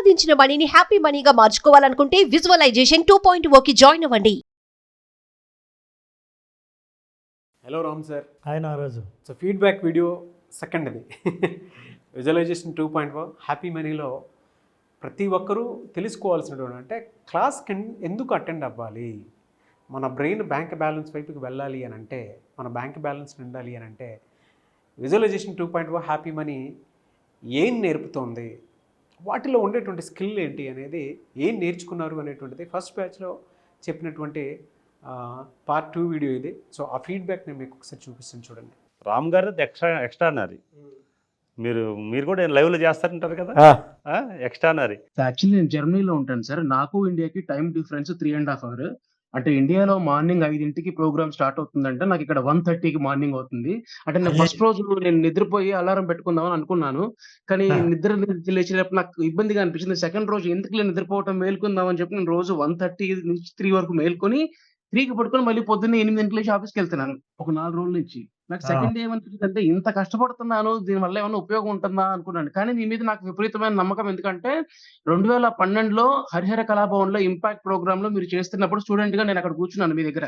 సంపాదించిన మనీని హ్యాపీ మనీగా మార్చుకోవాలనుకుంటే విజువలైజేషన్ 2.0కి జాయిన్ అవ్వండి. Hello Ram sir. Hi Nagaraju. So feedback video second ఇది విజువలైజేషన్ 2.0 హ్యాపీ మనీలో ప్రతి ఒక్కరూ తెలుసుకోవాల్సినటువంటి అంటే క్లాస్కి ఎందుకు అటెండ్ అవ్వాలి, మన బ్రెయిన్ బ్యాంక్ బ్యాలెన్స్ వైపుకి వెళ్ళాలి అని అంటే, మన బ్యాంక్ బ్యాలెన్స్ నిండాలి అని అంటే విజువలైజేషన్ 2.0 హ్యాపీ మనీ ఏం నేర్పుతోంది, వాటిలో ఉండేటువంటి స్కిల్ ఏంటి అనేది, ఏం నేర్చుకున్నారు అనేటువంటిది ఫస్ట్ బ్యాచ్లో చెప్పినటువంటి పార్ట్ 2 వీడియో ఇది. సో ఆ ఫీడ్బ్యాక్ నేను మీకు ఒకసారి చూపిస్తాను చూడండి. రామ్ గారు ఎక్స్ట్రానరీ. మీరు కూడా లైవ్లో చేస్తారంటారు కదా, ఎక్స్ట్రానరీ. యాక్చువల్లీ నేను జర్మనీలో ఉంటాను సార్. నాకు ఇండియాకి టైం డిఫరెన్స్ 3.5 అవర్. అంటే ఇండియాలో మార్నింగ్ 5కి ప్రోగ్రామ్ స్టార్ట్ అవుతుందంటే నాకు ఇక్కడ 1:30కి మార్నింగ్ అవుతుంది. అంటే నేను ఫస్ట్ రోజు నేను నిద్రపోయి అలారం పెట్టుకుందామని అనుకున్నాను, కానీ నిద్ర లేచినప్పుడు నాకు ఇబ్బందిగా అనిపించింది. సెకండ్ రోజు ఎందుకు నిద్రపోవటం, మేల్కుందాం అని చెప్పి నేను రోజు 1:30 నుంచి 3 వరకు మేల్కొని 3కి పడుకొని మళ్ళీ పొద్దున్నే 8 లేచి ఆఫీస్కి వెళ్తున్నాను ఒక 4 రోజుల నుంచి. నాకు సెకండ్ డే ఏమనిపించింది అంటే ఇంత కష్టపడుతున్నాను, దీనివల్ల ఏమైనా ఉపయోగం ఉంటుందా అనుకున్నాను. కానీ నీ మీద నాకు విపరీతమైన నమ్మకం. ఎందుకంటే 2012లో హరిహర కళాభవన్లో ఇంపాక్ట్ ప్రోగ్రామ్ లో మీరు చేస్తున్నప్పుడు స్టూడెంట్ గా నేను అక్కడ కూర్చున్నాను మీ దగ్గర.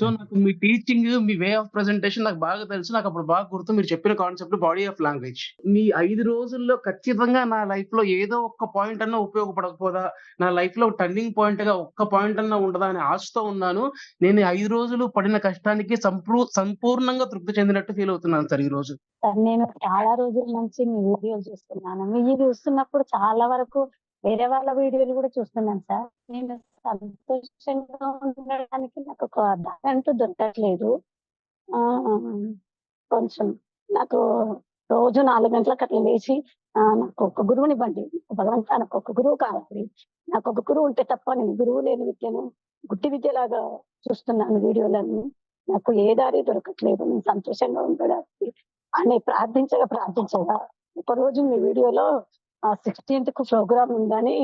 సో నాకు మీ టీచింగ్, మీ వే ఆఫ్ ప్రెజెంటేషన్ నాకు బాగా తెలుసు. నాకు అప్పుడు బాగా గుర్తు మీరు చెప్పిన కాన్సెప్ట్ బాడీ ఆఫ్ లాంగ్వేజ్. మీ 5 రోజుల్లో ఖచ్చితంగా నా లైఫ్ లో ఏదో ఒక్క పాయింట్ అన్నా ఉపయోగపడకపోదా, నా లైఫ్ లో టర్నింగ్ పాయింట్ గా ఒక్క పాయింట్ అన్నా ఉండదా అనే ఆశతో ఉన్నాను. నేను 5 రోజులు పడిన కష్టానికి సంపూర్ణంగా తృప్తి చెందినట్టు ఫీల్ అవుతున్నాను సార్ ఈ రోజు. నేను చాలా రోజుల నుంచి మీ వీడియోలు చూస్తున్నాను. మీ చూస్తున్నప్పుడు చాలా వరకు వేరే వాళ్ళ వీడియోలు కూడా చూస్తున్నాను సార్. నేను సంతోషంగా ఉండడానికి నాకు ఒక దారి అంటూ దొరకట్లేదు. కొంచెం నాకు రోజు 4 గంటలకు అట్లా లేచి నాకు ఒక గురువుని ఇవ్వండి, భగవంతుడా నాకు ఒక గురువు కావాలి, నాకు ఒక గురువు ఉంటే తప్ప నేను గురువు లేని విద్యను గుట్టి విద్యలాగా చూస్తున్నాను వీడియోలన్నీ. నాకు ఏ దారి దొరకట్లేదు నేను సంతోషంగా ఉండడానికి అని ప్రార్థించగా ఒకరోజు మీ వీడియోలో 16th ప్రోగ్రామ్ ఉందని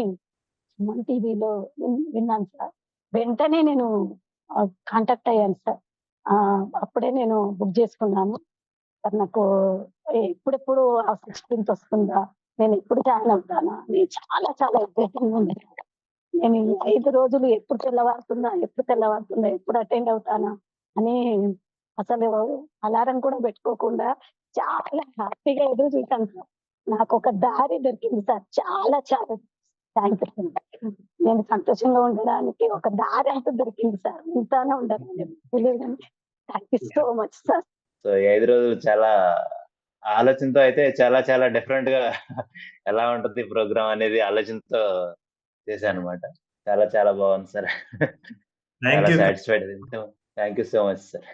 మన టీవీలో విన్నాను సార్. వెంటనే నేను కాంటాక్ట్ అయ్యాను సార్. అప్పుడే నేను బుక్ చేసుకున్నాను సార్. నాకు ఎప్పుడెప్పుడు ఆ 16th వస్తుందా, నేను ఎప్పుడు జాయిన్ అవుతానా అని చాలా చాలా ఉద్దేశంగా ఉంది. నేను ఈ 5 రోజులు ఎప్పుడు తెల్లవారుతుందా ఎప్పుడు అటెండ్ అవుతానా అని అసలు అలారం కూడా పెట్టుకోకుండా చాలా హ్యాపీగా ఎదురు చూశాను సార్. నాకు ఒక దారి దొరికింది సార్. చాలా చాలా థ్యాంక్ యూ. నేను సంతోషంగా ఉండడానికి ఒక దారి అంటూ దొరికింది సార్. ఇంతానే ఉండాలని తెలియదు. Thank you so much sir. So ఈ 5 రోజులు చాలా ఆలోచనతో అయితే చాలా చాలా డిఫరెంట్ గా ఎలా ఉంటుంది ప్రోగ్రామ్ అనేది ఆలోచనతో చేశాను అనమాట. చాలా చాలా బాగుంది సార్. చాలా satisfied. Thank you so much sir.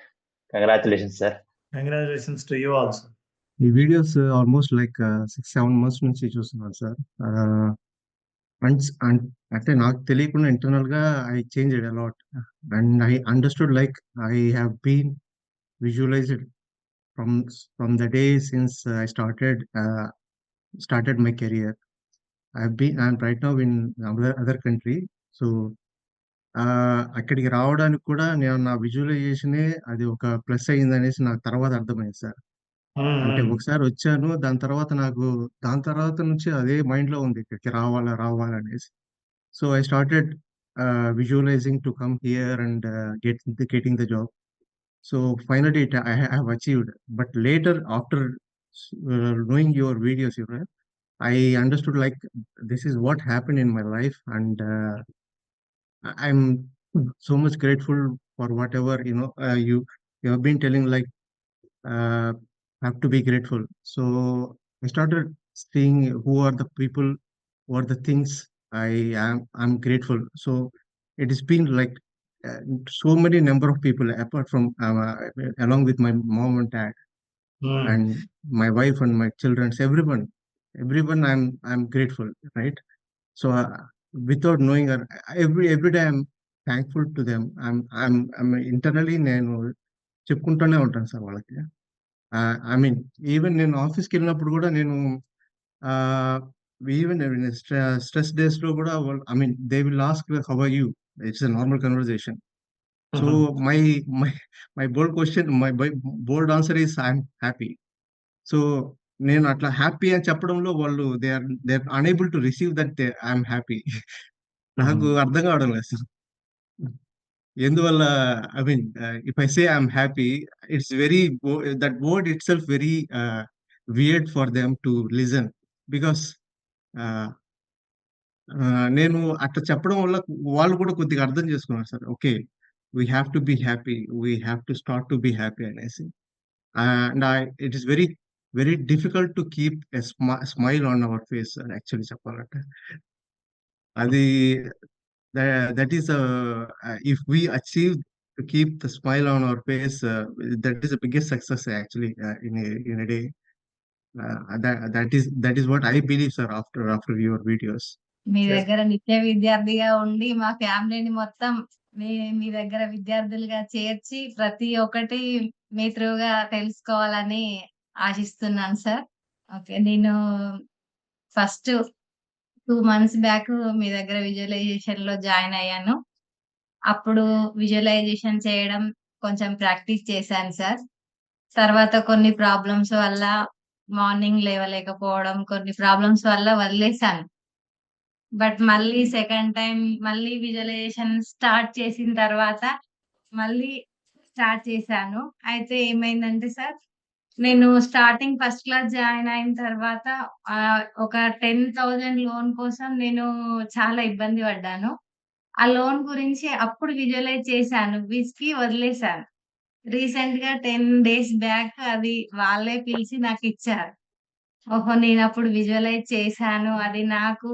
Congratulations sir. Congratulations to you also. ఈ వీడియోస్ ఆల్మోస్ట్ లైక్ 6-7 months నుంచి చూస్తున్నాను సార్. అంటే నాకు తెలియకుండా ఇంటర్నల్ గా I changed a lot and I understood like I have been visualized from the day since I started my career. I'm right now in other country. So అక్కడికి రావడానికి కూడా నేను నా విజువలైజేషనే అది ఒక ప్లస్ అయిందనేసి నాకు తర్వాత అర్థమైంది సార్. అంటే ఒకసారి వచ్చాను, దాని తర్వాత నుంచి అదే మైండ్ లో ఉంది ఇక్కడికి రావాలనేసి. So I started visualizing to come here and getting the job. So finally I have achieved. But later, after knowing your videos, I understood like this is what happened in my life, and I'm so much grateful for whatever you have been telling, like have to be grateful. So I started seeing who are the people, what are the things I'm grateful. So it has been like so many number of people apart from along with my mom and dad and my wife and my children, everyone I'm grateful, right? So without knowing, every day I'm thankful to them. I'm internally నేను చెప్పుకుంటూనే ఉంటాను sir వాళ్ళకి. I mean even నేను ఆఫీస్కి వెళ్ళినప్పుడు కూడా నేను even stress days లో కూడా I mean they will ask how are you. It's a normal conversation. So my bold answer is I'm happy. So నేను అట్లా హ్యాపీ అని చెప్పడంలో వాళ్ళు they are unable to receive that I'm happy. నాకు అర్థం కావడం లేదు అసలు. ఎందువల్ల I mean if I say I'm happy, it's very that word itself very weird for them to listen. Because నేను అట్లా చెప్పడం వల్ల వాళ్ళు కూడా కొద్దిగా అర్థం చేసుకున్నారు sir. Okay, we have to be happy, we have to start to be happy అనేసి. And it is very very difficult to keep a smile on hour face actually చెప్పాలంటే. అది that is if we achieve to keep the smile on our face, that is the biggest success actually in a day. That is what I believe, sir, after your videos. Me Yes. దగ్గర నిత్య విద్యార్థిగా ఉండి మా ఫ్యామిలీని మొత్తం మీ మీ దగ్గర విద్యార్థులుగా చేర్చి ప్రతి ఒక్కటి మీ త్రూగా తెలుసుకోవాలని ఆశిస్తున్నాను సార్. ఓకే, నేను ఫస్ట్ 2 months బ్యాక్ మీ దగ్గర విజువలైజేషన్ లో జాయిన్ అయ్యాను. అప్పుడు విజువలైజేషన్ చేయడం కొంచెం ప్రాక్టీస్ చేశాను సార్. తర్వాత కొన్ని ప్రాబ్లమ్స్ వల్ల మార్నింగ్ లేవలేకపోవడం, కొన్ని ప్రాబ్లమ్స్ వల్ల వదిలేశాను. బట్ మళ్ళీ సెకండ్ టైం మళ్ళీ విజువలైజేషన్ స్టార్ట్ చేసిన తర్వాత మళ్ళీ స్టార్ట్ చేశాను. అయితే ఏమైందంటే సార్, నేను స్టార్టింగ్ ఫస్ట్ క్లాస్ జాయిన్ అయిన తర్వాత ఒక 10,000 లోన్ కోసం నేను చాలా ఇబ్బంది పడ్డాను. ఆ లోన్ గురించి అప్పుడు విజువలైజ్ చేశాను, విసిగి వదిలేశాను. రీసెంట్ గా 10 days బ్యాక్ అది వాళ్ళే పిలిచి నాకు ఇచ్చారు. ఓహో, నేను అప్పుడు విజువలైజ్ చేశాను, అది నాకు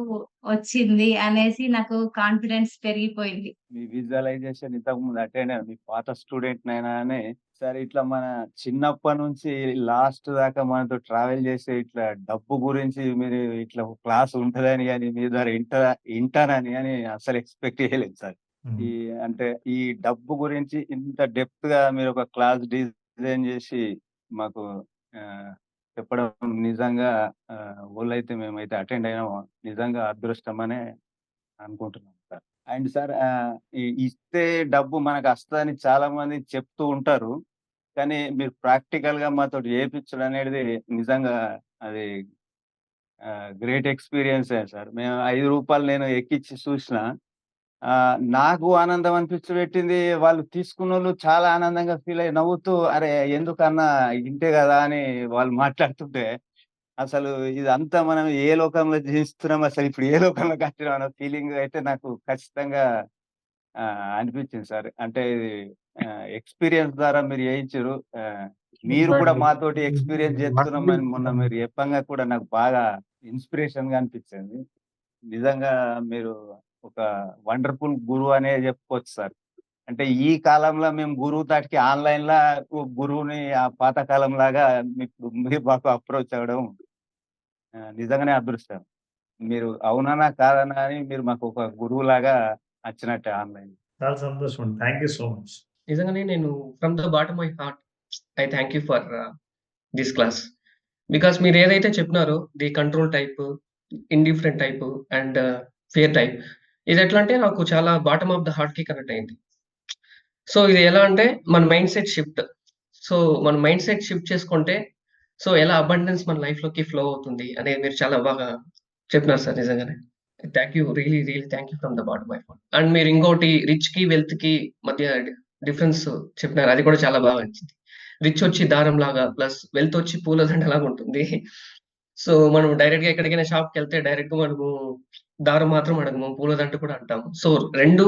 వచ్చింది అనేసి నాకు కాన్ఫిడెన్స్ పెరిగిపోయింది. మీ విజువలైజేషన్ ఇంతకు ముందు అటెండ్ అయ్యాను, మీ పాత స్టూడెంట్ నైనా అని. సరే, ఇట్లా మన చిన్నప్పటి నుంచి లాస్ట్ దాకా మనతో ట్రావెల్ చేసే ఇట్లా డబ్బు గురించి మీరు ఇట్లా క్లాస్ ఉంటదని కానీ మీ ద్వారా ఇంటానని అని అసలు ఎక్స్పెక్ట్ చేయలేదు సార్. ఈ అంటే ఈ డబ్బు గురించి ఇంత డెప్త్ గా మీరు ఒక క్లాస్ డిజైన్ చేసి మాకు చెప్పడం నిజంగా వాళ్ళైతే మేమైతే అటెండ్ అయినామో నిజంగా అదృష్టం అనే అనుకుంటున్నాం సార్. అండ్ సార్, ఇస్తే డబ్బు మనకు వస్తుందని చాలా మంది చెప్తూ ఉంటారు, కానీ మీరు ప్రాక్టికల్ గా మాతో చేయించడం అనేది నిజంగా అది గ్రేట్ ఎక్స్పీరియన్స్ సార్. మేము 5 రూపాయలు నేను ఎక్కించి చూసిన, నాకు ఆనందం అనిపించబెట్టింది. వాళ్ళు తీసుకున్న వాళ్ళు చాలా ఆనందంగా ఫీల్ అయ్యి నవ్వుతూ, అరే ఎందుకన్నా ఇంతే కదా అని వాళ్ళు మాట్లాడుతుంటే, అసలు ఇదంతా మనం ఏ లోకంలో జీవిస్తున్నాం, అసలు ఇప్పుడు ఏ లోకంలో కట్టినాం అన్న ఫీలింగ్ అయితే నాకు ఖచ్చితంగా అనిపించింది సార్. అంటే ఇది ఎక్స్పీరియన్స్ ద్వారా మీరు చేయించారు. మీరు కూడా మాతోటి ఎక్స్పీరియన్స్ చేస్తున్నామని మొన్న మీరు చెప్పంగా కూడా నాకు బాగా ఇన్స్పిరేషన్ గా అనిపించింది. నిజంగా మీరు ఒక వండర్ఫుల్ గురువు అనే చెప్పుకోవచ్చు సార్. అంటే ఈ కాలంలో మేము గురువు తాటికి ఆన్లైన్ లా గురువుని ఆ పాతకాలం లాగా మీరు మాకు అప్రోచ్ అవ్వడం నిజంగానే అదృష్టం. మీరు అవునన్నా కాదన్నా అని మీరు మాకు ఒక గురువు లాగా వచ్చినట్టే ఆన్లైన్. చాలా సంతోషం. Thank you so much. నిజంగానే నేను from the bottom my heart I thank you for this class. Because మీరు ఏదైతే చెప్పినారో the control type, indifferent type and fear type, ఇది ఎట్లా అంటే నాకు చాలా బాటమ్ ఆఫ్ ద హార్ట్ కి కనెక్ట్ అయింది. సో ఇది ఎలా అంటే మన మైండ్ సెట్ షిఫ్ట్. సో మన మైండ్ సెట్ షిఫ్ట్ చేసుకుంటే సో ఎలా అబండెన్స్ మన లైఫ్ లోకి ఫ్లో అవుతుంది అనేది మీరు చాలా బాగా చెప్పినారు సార్. నిజంగానే thank you, really really thank you from the bottom my heart. And మీరు ఇంకోటి రిచ్ కి వెల్త్ కి మధ్య డిఫరెన్స్ చెప్పినారు, అది కూడా చాలా బాగా నచ్చింది. రిచ్ వచ్చి దారం లాగా, ప్లస్ వెల్త్ వచ్చి పూలదండ లాగా ఉంటుంది. సో మనం డైరెక్ట్ గా ఎక్కడికైనా షాప్ కి వెళ్తే డైరెక్ట్ గా మనము దారం మాత్రం అడగము, పూలదండ కూడా అంటాము. సో రెండు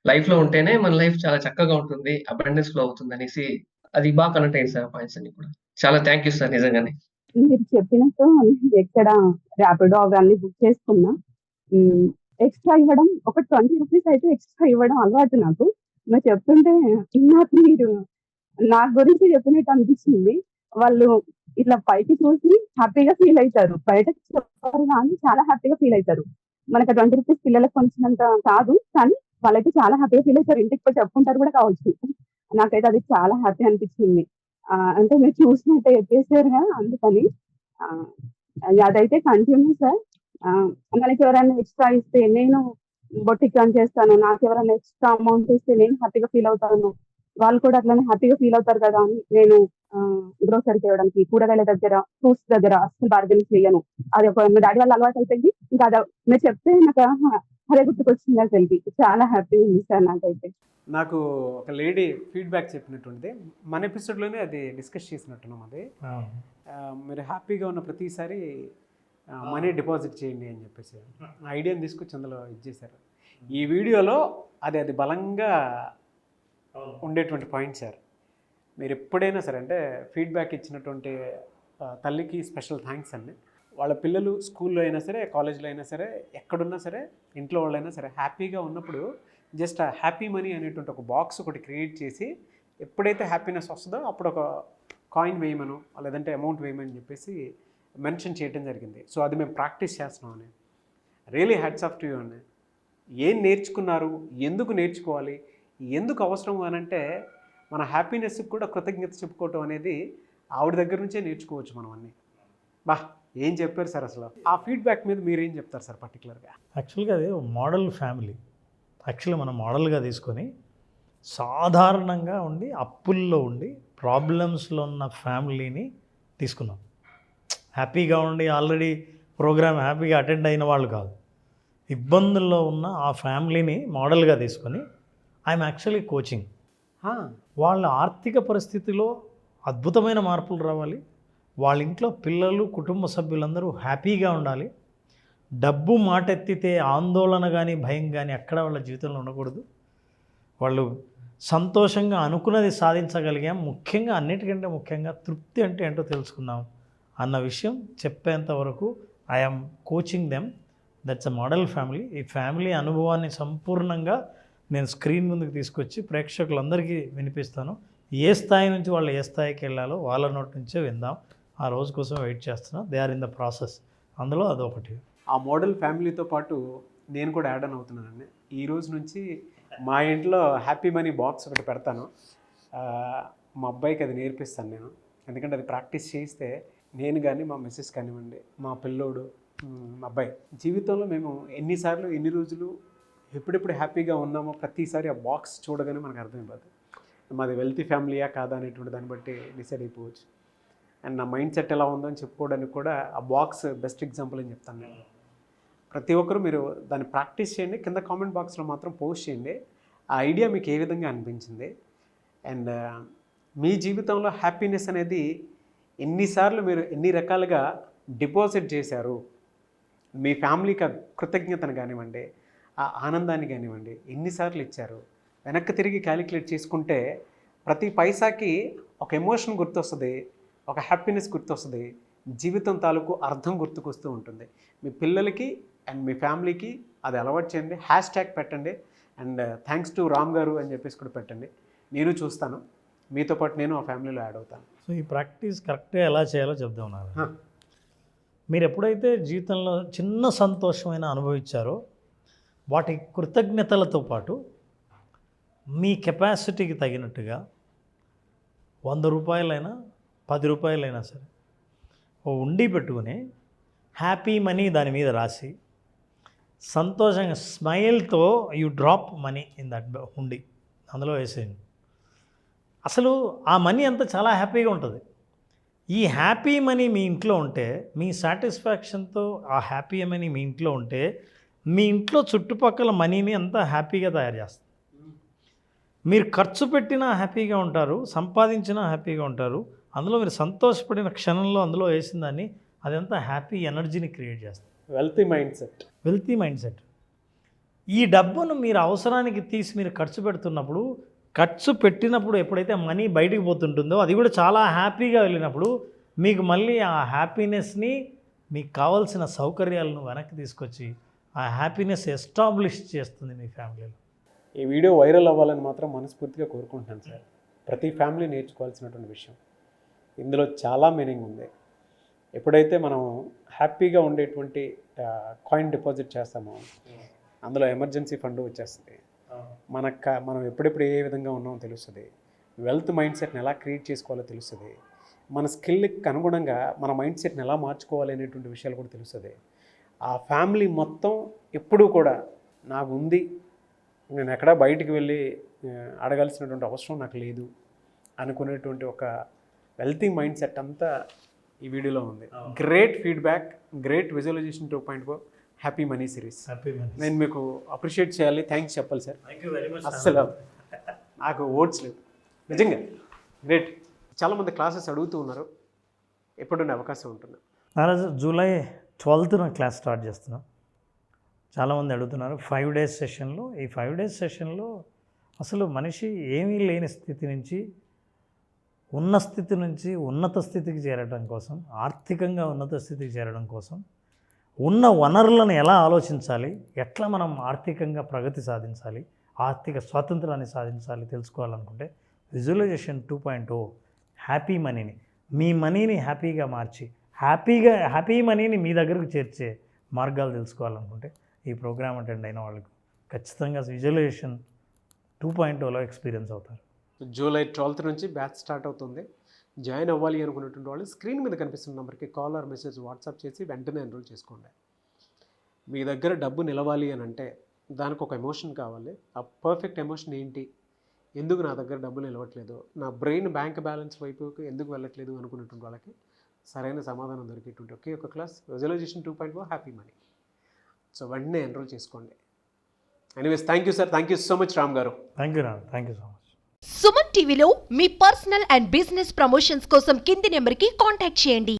లైఫ్ లో ఉంటేనే మన లైఫ్ చాలా చక్కగా ఉంటుంది, అబండెన్స్ ఫ్లో అవుతుంది అనేసి అది బాగా కనెక్ట్ అయింది సార్ పాయింట్స్ అన్ని కూడా. చాలా థ్యాంక్ యూ సార్ నిజంగానే. మీరు చెప్పినట్టు ఎక్కడ ర్యాపిడో అవన్నీ బుక్ చేసుకున్నా ఎక్స్ట్రా ఇవ్వడం, ఒక 20 రూపీస్ అయితే ఎక్స్ట్రా ఇవ్వడం అలవాటు నాకు. మీరు చెప్తుంటే నాకు మీరు నా గురించి చెప్పినట్టు అనిపించింది. వాళ్ళు ఇట్లా పైకి చూసి హ్యాపీగా ఫీల్ అవుతారు, బయట చెప్పారు కానీ చాలా హ్యాపీగా ఫీల్ అవుతారు. మనకి 20 రూపీస్ పిల్లలకు కొంచెంత కాదు, కానీ వాళ్ళైతే చాలా హ్యాపీగా ఫీల్ అవుతారు, ఇంటికి పోయి చెప్పుకుంటారు కూడా కావచ్చు. నాకైతే అది చాలా హ్యాపీ అనిపించింది. అంటే మీరు చూసినట్టే చెప్పేసారు కదా, అందుకని అదైతే కంటిన్యూ సార్. మనకి ఎవరైనా ఎక్స్ట్రా ఇస్తే నేను బొటిక్ రన్ చేస్తాను, నాకు ఎవరైనా ఎక్స్ట్రా అమౌంట్ ఇస్తే నేను హ్యాపీగా ఫీల్ అవుతాను. వాళ్ళు కూడా అట్లనే హ్యాపీగా ఫీల్ అవుతారు కదా అని నేను గ్రోసరీ చేయడానికి కూరగాయల దగ్గర ఫ్రూట్స్ దగ్గర అసలు బార్గెనింగ్ చేయను. అది ఒక మా డాడీ వాళ్ళ అలవాటు అయిపోయింది. ఇంకా మీరు చెప్తే నాకు అదే గుర్తుకొచ్చింది అసలుకి. చాలా హ్యాపీ ఉంది సార్ నాకైతే. నాకు ఒక లేడీ ఫీడ్బ్యాక్ చెప్పినటువంటిది మన ఎపిసోడ్లోనే అది డిస్కస్ చేసినట్టున్నాం. అది మీరు హ్యాపీగా ఉన్న ప్రతిసారి మనీ డిపాజిట్ చేయండి అని చెప్పేసి ఐడియాని తీసుకొచ్చి అందులో ఇచ్చేశారు. ఈ వీడియోలో అది బలంగా ఉండేటువంటి పాయింట్ సార్. మీరు ఎప్పుడైనా సరే అంటే ఫీడ్బ్యాక్ ఇచ్చినటువంటి తల్లికి స్పెషల్ థ్యాంక్స్ అండి. వాళ్ళ పిల్లలు స్కూల్లో అయినా సరే, కాలేజ్లో అయినా సరే, ఎక్కడున్నా సరే, ఇంట్లో వాళ్ళైనా సరే హ్యాపీగా ఉన్నప్పుడు జస్ట్ ఆ హ్యాపీ మనీ అనేటువంటి ఒక బాక్స్ ఒకటి క్రియేట్ చేసి ఎప్పుడైతే హ్యాపీనెస్ వస్తుందో అప్పుడు ఒక కాయిన్ వేయమను లేదంటే అమౌంట్ వేయమని చెప్పేసి మెన్షన్ చేయడం జరిగింది. సో అది మేము ప్రాక్టీస్ చేస్తున్నాం అని. Really hats off to you అండి. ఏం నేర్చుకున్నారు, ఎందుకు నేర్చుకోవాలి, ఎందుకు అవసరం అని అంటే మన హ్యాపీనెస్కి కూడా కృతజ్ఞత చెప్పుకోవటం అనేది ఆవిడ దగ్గర నుంచే నేర్చుకోవచ్చు మనం అన్నీ. ఏం చెప్పారు సార్ అసలు ఆ ఫీడ్బ్యాక్ మీద మీరు ఏం చెప్తారు సార్ పర్టికులర్గా? యాక్చువల్గా అది మోడల్ ఫ్యామిలీ. యాక్చువల్లీ మనం మోడల్గా తీసుకొని సాధారణంగా ఉండి అప్పుల్లో ఉండి ప్రాబ్లమ్స్లో ఉన్న ఫ్యామిలీని తీసుకున్నాం. హ్యాపీగా ఉండి ఆల్రెడీ ప్రోగ్రామ్ హ్యాపీగా అటెండ్ అయిన వాళ్ళు కాదు, ఇబ్బందుల్లో ఉన్న ఆ ఫ్యామిలీని మోడల్గా తీసుకొని ఐఎమ్ యాక్చువల్లీ కోచింగ్. వాళ్ళ ఆర్థిక పరిస్థితిలో అద్భుతమైన మార్పులు రావాలి, వాళ్ళ ఇంట్లో పిల్లలు కుటుంబ సభ్యులందరూ హ్యాపీగా ఉండాలి, డబ్బు మాట ఎత్తితే ఆందోళన కానీ భయం కానీ ఎక్కడ వాళ్ళ జీవితంలో ఉండకూడదు, వాళ్ళు సంతోషంగా అనుకున్నది సాధించగలిగాం, ముఖ్యంగా అన్నిటికంటే ముఖ్యంగా తృప్తి అంటే ఏంటో తెలుసుకున్నాం అన్న విషయం చెప్పేంత వరకు I'm coaching them. That's a model family. ఈ ఫ్యామిలీ అనుభవాన్ని సంపూర్ణంగా నేను స్క్రీన్ ముందుకు తీసుకొచ్చి ప్రేక్షకులందరికీ వినిపిస్తాను. ఏ స్థాయి నుంచి వాళ్ళు ఏ స్థాయికి వెళ్ళాలో వాళ్ళ నోటి నుంచే విందాం. ఆ రోజు కోసం వెయిట్ చేస్తున్నాం. They are in the process. అందులో అదొకటి. ఆ మోడల్ ఫ్యామిలీతో పాటు నేను కూడా యాడ్ ఆన్ అవుతున్నానండి. ఈ రోజు నుంచి మా ఇంట్లో హ్యాపీ మనీ బాక్స్ ఒకటి పెడతాను. మా అబ్బాయికి అది నేర్పిస్తాను నేను. ఎందుకంటే అది ప్రాక్టీస్ చేస్తే నేను కానీ మా మిస్సెస్ కానివ్వండి, మా పిల్లోడు, మా అబ్బాయి జీవితంలో మేము ఎన్నిసార్లు ఎన్ని రోజులు ఎప్పుడెప్పుడు హ్యాపీగా ఉన్నామో ప్రతిసారి ఆ బాక్స్ చూడగానే మనకు అర్థమైపోతుంది మాది వెల్తీ ఫ్యామిలీయా కాదా అనేటువంటి దాన్ని బట్టి డిసైడ్ అయిపోవచ్చు. అండ్ నా మైండ్ సెట్ ఎలా ఉందో అని చెప్పుకోవడానికి కూడా ఆ బాక్స్ బెస్ట్ ఎగ్జాంపుల్ అని చెప్తాను నేను. ప్రతి ఒక్కరూ మీరు దాన్ని ప్రాక్టీస్ చేయండి. కింద కామెంట్ బాక్స్లో మాత్రం పోస్ట్ చేయండి ఆ ఐడియా మీకు ఏ విధంగా అనిపించింది. అండ్ మీ జీవితంలో హ్యాపీనెస్ అనేది ఎన్నిసార్లు మీరు ఎన్ని రకాలుగా డిపాజిట్ చేశారు, మీ ఫ్యామిలీకి కృతజ్ఞతను కానివ్వండి, ఆ ఆనందాన్ని కానివ్వండి ఎన్నిసార్లు ఇచ్చారు, వెనక్కి తిరిగి క్యాలిక్యులేట్ చేసుకుంటే ప్రతి పైసాకి ఒక ఎమోషన్ గుర్తొస్తుంది, ఒక హ్యాపీనెస్ గుర్తొస్తుంది, జీవితం తాలూకు అర్థం గుర్తుకొస్తూ ఉంటుంది. మీ పిల్లలకి అండ్ మీ ఫ్యామిలీకి అది అలవాటు చేయండి. #, పెట్టండి. అండ్ థ్యాంక్స్ టు రామ్ గారు అని చెప్పేసి కూడా పెట్టండి. నేను చూస్తాను, మీతో పాటు నేను ఆ ఫ్యామిలీలో యాడ్ అవుతాను. సో ఈ ప్రాక్టీస్ కరెక్ట్గా ఎలా చేయాలో చెప్దాం. నాకు మీరు ఎప్పుడైతే జీవితంలో చిన్న సంతోషమైన అనుభవించారో వాటి కృతజ్ఞతలతో పాటు మీ కెపాసిటీకి తగినట్టుగా 100 రూపాయలైనా 10 రూపాయలైనా సరే ఓ ఉండి పెట్టుకుని హ్యాపీ మనీ దాని మీద రాసి సంతోషంగా స్మైల్తో you drop money in that ఉండి అందులో వేసేయండి. అసలు ఆ మనీ అంతా చాలా హ్యాపీగా ఉంటుంది. ఈ హ్యాపీ మనీ మీ ఇంట్లో ఉంటే, మీ సాటిస్ఫాక్షన్తో ఆ హ్యాపీ మనీ మీ ఇంట్లో ఉంటే, మీ ఇంట్లో చుట్టుపక్కల మనీని అంతా హ్యాపీగా తయారు చేస్తుంది. మీరు ఖర్చు పెట్టినా హ్యాపీగా ఉంటారు, సంపాదించినా హ్యాపీగా ఉంటారు. అందులో మీరు సంతోషపడిన క్షణంలో అందులో వేసిన దాన్ని అదంతా హ్యాపీ ఎనర్జీని క్రియేట్ చేస్తుంది. Wealthy mind set. ఈ డబ్బును మీరు అవసరానికి తీసి మీరు ఖర్చు పెడుతున్నప్పుడు, ఖర్చు పెట్టినప్పుడు ఎప్పుడైతే మనీ బయటికి పోతుంటుందో అది కూడా చాలా హ్యాపీగా వెళ్ళినప్పుడు మీకు మళ్ళీ ఆ హ్యాపీనెస్ని, మీకు కావాల్సిన సౌకర్యాలను వెనక్కి తీసుకొచ్చి ఆ హ్యాపీనెస్ ఎస్టాబ్లిష్ చేస్తుంది మీ ఫ్యామిలీలో. ఈ వీడియో వైరల్ అవ్వాలని మాత్రం మనస్ఫూర్తిగా కోరుకుంటున్నాను సార్. ప్రతి ఫ్యామిలీ నేర్చుకోవాల్సినటువంటి విషయం. ఇందులో చాలా మీనింగ్ ఉంది. ఎప్పుడైతే మనం హ్యాపీగా ఉండేటువంటి కాయిన్ డిపాజిట్ చేస్తామో అందులో ఎమర్జెన్సీ ఫండ్ వచ్చేస్తుంది. మనం ఎప్పుడెప్పుడు ఏ విధంగా ఉన్నామో తెలుస్తుంది. వెల్త్ మైండ్ సెట్ని ఎలా క్రియేట్ చేసుకోవాలో తెలుస్తుంది. మన స్కిల్కి అనుగుణంగా మన మైండ్ సెట్ని ఎలా మార్చుకోవాలి అనేటువంటి విషయాలు కూడా తెలుస్తుంది. ఆ ఫ్యామిలీ మొత్తం ఎప్పుడూ కూడా నాకు ఉంది, నేను ఎక్కడా బయటికి వెళ్ళి అడగాల్సినటువంటి అవసరం నాకు లేదు అనుకునేటువంటి ఒక వెల్తీ మైండ్ సెట్ అంతా ఈ వీడియోలో ఉంది. Great feedback, great visualization 2.0, happy money series. నేను మీకు అప్రిషియేట్ చేయాలి, థ్యాంక్స్ చెప్పాలి సార్. అస్సలు నాకు వర్డ్స్ లేవు నిజంగా. గ్రేట్. చాలామంది క్లాసెస్ అడుగుతూ ఉన్నారు, ఎప్పుడుండే అవకాశం ఉంటుంది? నారాజు జూలై 12th క్లాస్ స్టార్ట్ చేస్తున్నాం. చాలామంది అడుగుతున్నారు 5 days సెషన్లో. ఈ 5 days సెషన్లో అసలు మనిషి ఏమీ లేని స్థితి నుంచి ఉన్న స్థితి నుంచి ఉన్నత స్థితికి చేరడం కోసం, ఆర్థికంగా ఉన్నత స్థితికి చేరడం కోసం ఉన్న వనరులను ఎలా ఆలోచించాలి, ఎట్లా మనం ఆర్థికంగా ప్రగతి సాధించాలి, ఆర్థిక స్వాతంత్రాన్ని సాధించాలి తెలుసుకోవాలనుకుంటే విజువలైజేషన్ 2.0 హ్యాపీ మనీని, మీ మనీని హ్యాపీగా మార్చి హ్యాపీ మనీని మీ దగ్గరకు చేర్చే మార్గాలు తెలుసుకోవాలనుకుంటే ఈ ప్రోగ్రామ్ అటెండ్ అయిన వాళ్ళకు ఖచ్చితంగా విజువలైజేషన్ 2.0లో ఎక్స్పీరియన్స్ అవుతారు. జూలై 12th నుంచి బ్యాచ్ స్టార్ట్ అవుతుంది. జాయిన్ అవ్వాలి అనుకున్నటువంటి వాళ్ళు స్క్రీన్ మీద కనిపిస్తున్న నెంబర్కి కాల్ ఆర్ మెసేజ్ వాట్సాప్ చేసి వెంటనే ఎన్రోల్ చేసుకోండి. మీ దగ్గర డబ్బు నిలవాలి అని అంటే దానికి ఒక ఎమోషన్ కావాలి. ఆ పర్ఫెక్ట్ ఎమోషన్ ఏంటి, ఎందుకు నా దగ్గర డబ్బు నిలవట్లేదు, నా బ్రెయిన్ బ్యాంక్ బ్యాలెన్స్ వైపుకి ఎందుకు వెళ్ళట్లేదు అనుకున్నటువంటి వాళ్ళకి సరైన సమాధానం దొరికేటువంటి ఒకే ఒక class visualization 2.0 happy money. So వెంటనే ఎన్రోల్ చేసుకోండి. Anyways thank you sir, thank you so much Ram garu. Thank you so much. Suman టీవీలో మీ పర్సనల్ అండ్ బిజినెస్ ప్రమోషన్స్ కోసం కింది నెంబర్కి కాంటాక్ట్ చేయండి.